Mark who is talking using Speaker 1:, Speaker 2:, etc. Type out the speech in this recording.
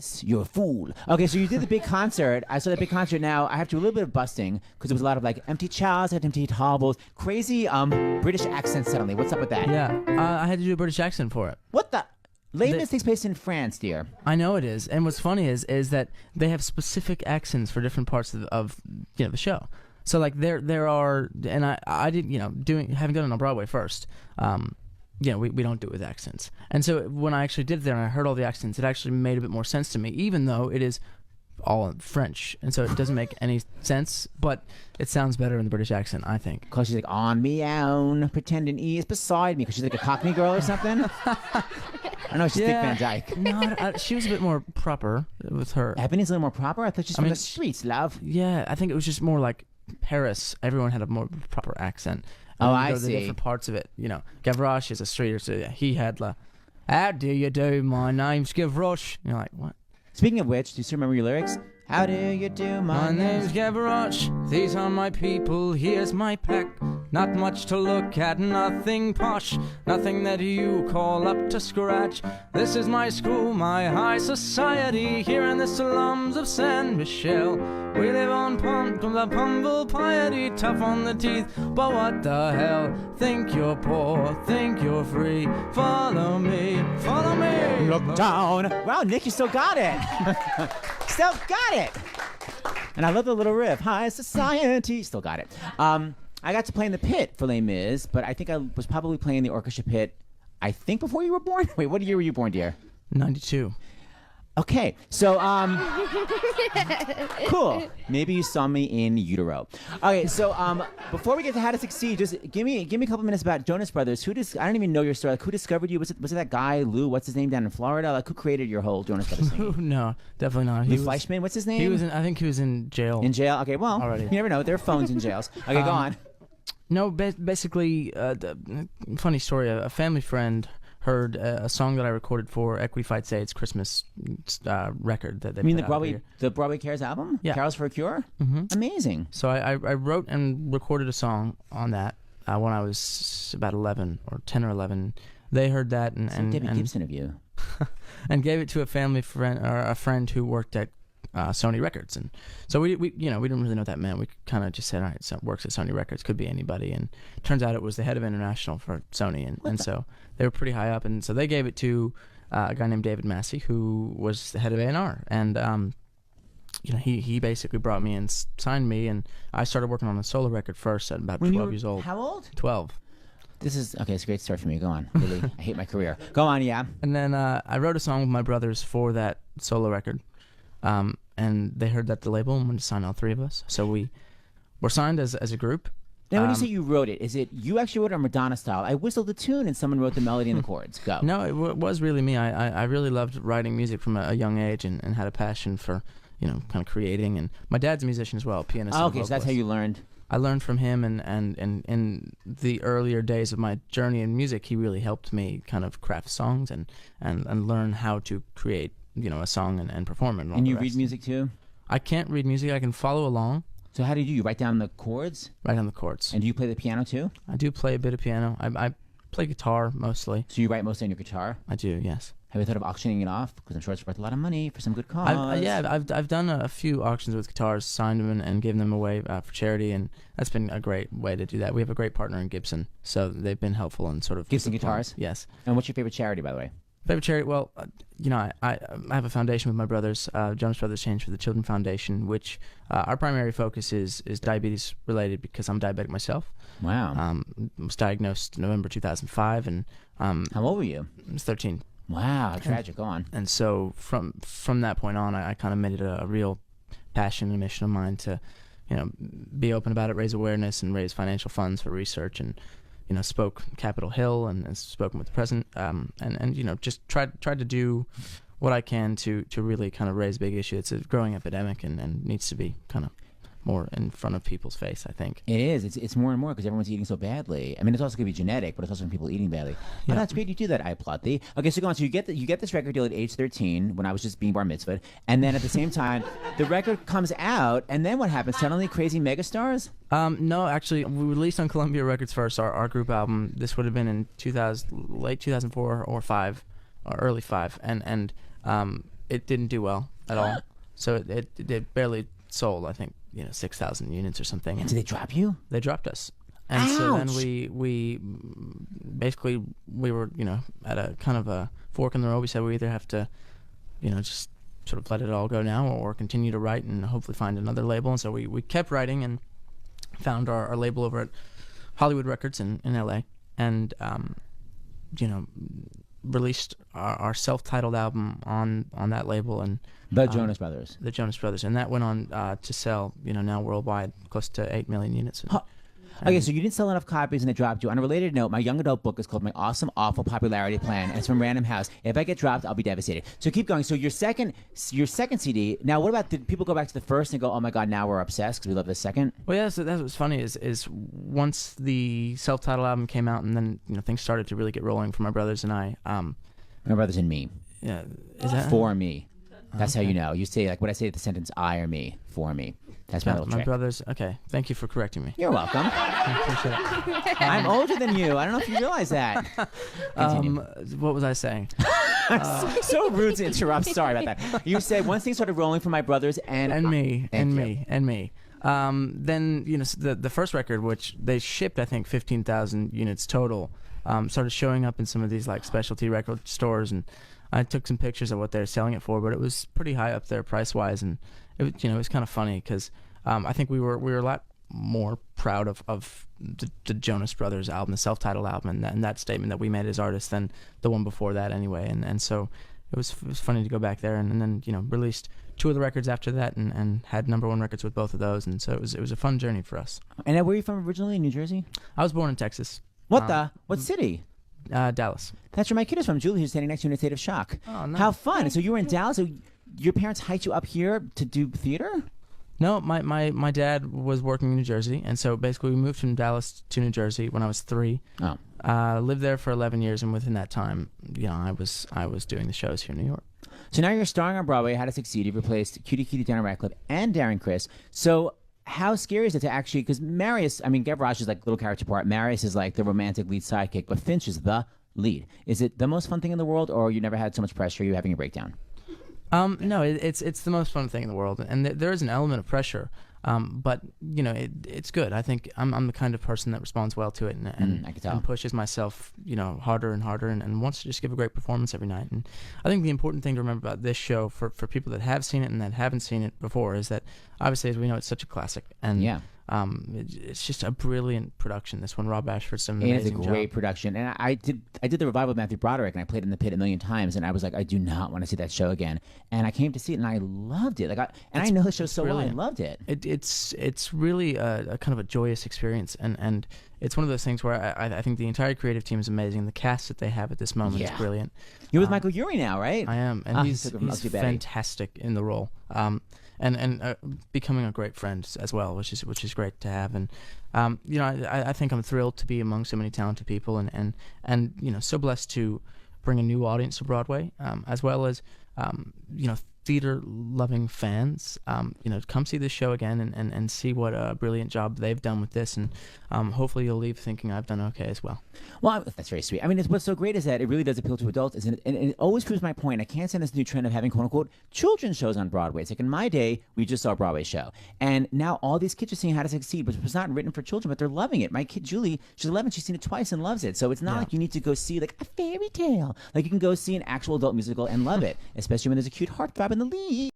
Speaker 1: Jonas, you're a fool. Okay, so you did the big concert. I saw the big concert. Now I have to do a little bit of busting because there was a lot of like empty chows, empty hobbles, crazy British accent suddenly. What's up with that?
Speaker 2: Yeah, I had to do a British accent for it.
Speaker 1: What the? Les Mis takes place in France, dear.
Speaker 2: I know it is, and what's funny is that they have specific accents for different parts of the show. So like there are, and I did having done it on Broadway first. We don't do it with accents, and so when I actually did it there and I heard all the accents, it actually made a bit more sense to me, even though it is all in French, and so it doesn't make any sense, but it sounds better in the British accent, I think.
Speaker 1: Because she's like, on me own, pretending he is beside me, because she's like a Cockney girl or something. I know she's Dick Van Dyke.
Speaker 2: No, she was a bit more proper with her.
Speaker 1: Ebony's a little more proper? I thought she's from the streets, love.
Speaker 2: Yeah, I think it was just more like Paris. Everyone had a more proper accent.
Speaker 1: I see.
Speaker 2: The different parts of it. Gavroche is a streeter, so he had like, how do you do? My name's Gavroche. You're like, what?
Speaker 1: Speaking of which, do you still remember your lyrics? How do you do?
Speaker 2: My name's Gavroche. These are my people. Here's my pack. Not much to look at, nothing posh, nothing that you call up to scratch. This is my school, my high society, here in the slums of San Michel. We live on humble piety, tough on the teeth, but what the hell? Think you're poor, think you're free. Follow me, follow me.
Speaker 1: Look down. Wow, Nick, you still got it. Still got it. And I love the little riff. High society. Still got it. I got to play in the pit for Les Mis, but I think I was probably playing the orchestra pit, I think before you were born. Wait, what year were you born, dear?
Speaker 2: 92.
Speaker 1: Okay, so cool. Maybe you saw me in utero. Okay, so before we get to How to Succeed, just give me a couple minutes about Jonas Brothers. I don't even know your story. Like, who discovered you? Was it that guy Lou? What's his name down in Florida? Like, who created your whole Jonas Brothers thing?
Speaker 2: No, definitely not.
Speaker 1: Lou Fleischman. What's his name?
Speaker 2: I think he was in jail.
Speaker 1: In jail. Okay, well,
Speaker 2: already.
Speaker 1: You never know. There are phones in jails. Okay, go on.
Speaker 2: No, basically, funny story. A family friend heard a song that I recorded for Equity Fight Say's Christmas record that they
Speaker 1: You mean
Speaker 2: put
Speaker 1: the Broadway Cares album?
Speaker 2: Yeah.
Speaker 1: Carols for a Cure?
Speaker 2: Mm-hmm.
Speaker 1: Amazing.
Speaker 2: So I wrote and recorded a song on that when I was about 11 or 10 or 11. They heard that and
Speaker 1: Debbie Gibson of you.
Speaker 2: and gave it to a family friend or a friend who worked at Sony Records, and so we didn't really know what that meant. We kind of just said, all right, so it works at Sony Records, could be anybody, and turns out it was the head of international for Sony, and so they were pretty high up, and so they gave it to a guy named David Massey, who was the head of A&R, and he basically brought me and signed me, and I started working on a solo record first at about 12 years old.
Speaker 1: How old?
Speaker 2: 12.
Speaker 1: It's a great start for me. Go on. Really, I hate my career. Go on, yeah.
Speaker 2: And then I wrote a song with my brothers for that solo record. And they heard that the label and wanted to sign all three of us. So we were signed as a group.
Speaker 1: Now, when you say you wrote it, is it you actually wrote it Madonna style? I whistled the tune and someone wrote the melody and the chords. Go.
Speaker 2: No, it was really me. I really loved writing music from a young age and had a passion for, kind of creating. And my dad's a musician as well, pianist.
Speaker 1: Oh, okay, so that's how you learned.
Speaker 2: I learned from him, and in the earlier days of my journey in music, he really helped me kind of craft songs and learn how to create a song and perform it.
Speaker 1: And you read music too?
Speaker 2: I can't read music. I can follow along.
Speaker 1: So how do you do? You write down the chords?
Speaker 2: Write down the chords.
Speaker 1: And do you play the piano too?
Speaker 2: I do play a bit of piano. I play guitar mostly.
Speaker 1: So you write mostly on your guitar?
Speaker 2: I do, yes.
Speaker 1: Have you thought of auctioning it off? Because I'm sure it's worth a lot of money for some good cause.
Speaker 2: I've done a few auctions with guitars, signed them and given them away for charity, and that's been a great way to do that. We have a great partner in Gibson, so they've been helpful in sort of...
Speaker 1: Gibson Guitars?
Speaker 2: Yes.
Speaker 1: And what's your favorite charity, by the way?
Speaker 2: Favorite charity? Well, I have a foundation with my brothers, Jonas Brothers Change for the Children Foundation, which our primary focus is diabetes related because I'm diabetic myself.
Speaker 1: Wow.
Speaker 2: I was diagnosed in November 2005, and
Speaker 1: how old were you?
Speaker 2: I was 13.
Speaker 1: Wow, tragic. Go on.
Speaker 2: And so from that point on, I kind of made it a real passion and mission of mine to, be open about it, raise awareness, and raise financial funds for research, and spoke Capitol Hill and spoken with the president, and just tried to do what I can to really kind of raise a big issue. It's a growing epidemic and needs to be kind of more in front of people's face, I think.
Speaker 1: It is. It's more and more because everyone's eating so badly. I mean, it's also going to be genetic, but it's also from people eating badly. Yeah. Oh, that's great you do that. I applaud thee. Okay, so go on. So you get this record deal at age 13 when I was just being bar mitzvahed, and then at the same time, the record comes out, and then what happens? Suddenly crazy megastars?
Speaker 2: No, actually, we released on Columbia Records first, our group album. This would have been in late 2004 or 5, or early 5, and it didn't do well at all. So it barely sold, I think, 6,000 units or something.
Speaker 1: And did they drop you?
Speaker 2: They dropped us. And so then we basically were, at a kind of a fork in the road. We said we either have to, just sort of let it all go now, or continue to write and hopefully find another label. And so we kept writing and found our label over at Hollywood Records in LA, and released our self-titled album on that label. And
Speaker 1: The Jonas Brothers.
Speaker 2: The Jonas Brothers, and that went on to sell, now worldwide, close to 8 million units.
Speaker 1: Okay, so you didn't sell enough copies and they dropped you. On a related note, my young adult book is called My Awesome Awful Popularity Plan, and it's from Random House. If I get dropped, I'll be devastated. So keep going. So your second CD. Now, what about, did people go back to the first and go, oh my God, now we're obsessed because we love the second?
Speaker 2: Well, yeah, so that's what's funny is once the self-titled album came out, and then things started to really get rolling for my brothers and I.
Speaker 1: My brothers and me.
Speaker 2: Yeah, is that
Speaker 1: for me? That's how you know. You say, like, what I say at the sentence, I or me, for me. That's my little trick.
Speaker 2: My brothers. Okay, thank you for correcting me.
Speaker 1: You're welcome.
Speaker 2: I appreciate it.
Speaker 1: I'm older than you. I don't know if you realize that.
Speaker 2: What was I saying?
Speaker 1: So rude to interrupt. Sorry about that. You said once things started rolling for my brothers and
Speaker 2: me. Then the first record, which they shipped, I think 15,000 units total, started showing up in some of these like specialty record stores, and I took some pictures of what they're selling it for, but it was pretty high up there price wise, and it was kind of funny because I think we were a lot more proud of the Jonas Brothers album, the self-titled album, and that statement that we made as artists than the one before that anyway. And so it was funny to go back there, and then released 2 of the records after that, and had #1 records with both of those, and so it was a fun journey for us.
Speaker 1: And where are you from originally? In New Jersey?
Speaker 2: I was born in Texas.
Speaker 1: What city?
Speaker 2: Dallas.
Speaker 1: That's where my kid is from. Julie, who's standing next to you in a state of shock.
Speaker 2: Oh, nice.
Speaker 1: How fun! So you were in Dallas. So your parents hiked you up here to do theater?
Speaker 2: No, my dad was working in New Jersey, and so basically we moved from Dallas to New Jersey when I was 3.
Speaker 1: Oh.
Speaker 2: Lived there for 11 years, and within that time, I was doing the shows here in New York.
Speaker 1: So now you're starring on Broadway. How to Succeed. You've replaced Cutie Cutie Daniel Radcliffe and Darren Criss. So how scary is it to actually, because Marius, Gavroche is like little character part. Marius is like the romantic lead sidekick, but Finch is the lead. Is it the most fun thing in the world, or you never had so much pressure, you having a breakdown?
Speaker 2: No, it's the most fun thing in the world, and there is an element of pressure, but it's good. I think I'm the kind of person that responds well to it, and
Speaker 1: I can tell.
Speaker 2: And pushes myself harder and harder, and wants to just give a great performance every night. And I think the important thing to remember about this show for people that have seen it and that haven't seen it before is that obviously, as we know, it's such a classic, and it's just a brilliant production. This one, Rob Ashford's done an amazing job.
Speaker 1: It's a great production, and I did the revival with Matthew Broderick, and I played in the pit 1,000,000 times, and I was like, I do not want to see that show again. And I came to see it, and I loved it. I know the show so well. I loved it.
Speaker 2: It's really a kind of a joyous experience, and it's one of those things where I think the entire creative team is amazing. The cast that they have at this moment is brilliant.
Speaker 1: You're with Michael Urie now, right?
Speaker 2: I am, and he's fantastic in the role. And becoming a great friend as well, which is great to have. And I think I'm thrilled to be among so many talented people, and so blessed to bring a new audience to Broadway, as well as theater-loving fans. Come see this show again and see what a brilliant job they've done with this, and hopefully you'll leave thinking I've done okay as well.
Speaker 1: Well, that's very sweet. What's so great is that it really does appeal to adults, and it always proves my point. I can't stand this new trend of having quote-unquote children's shows on Broadway. It's like in my day, we just saw a Broadway show, and now all these kids are seeing How to Succeed, which was not written for children, but they're loving it. My kid Julie, she's 11, she's seen it twice and loves it. So it's not like you need to go see like a fairy tale. Like you can go see an actual adult musical and love it, especially when there's a cute heartthrob in the lead.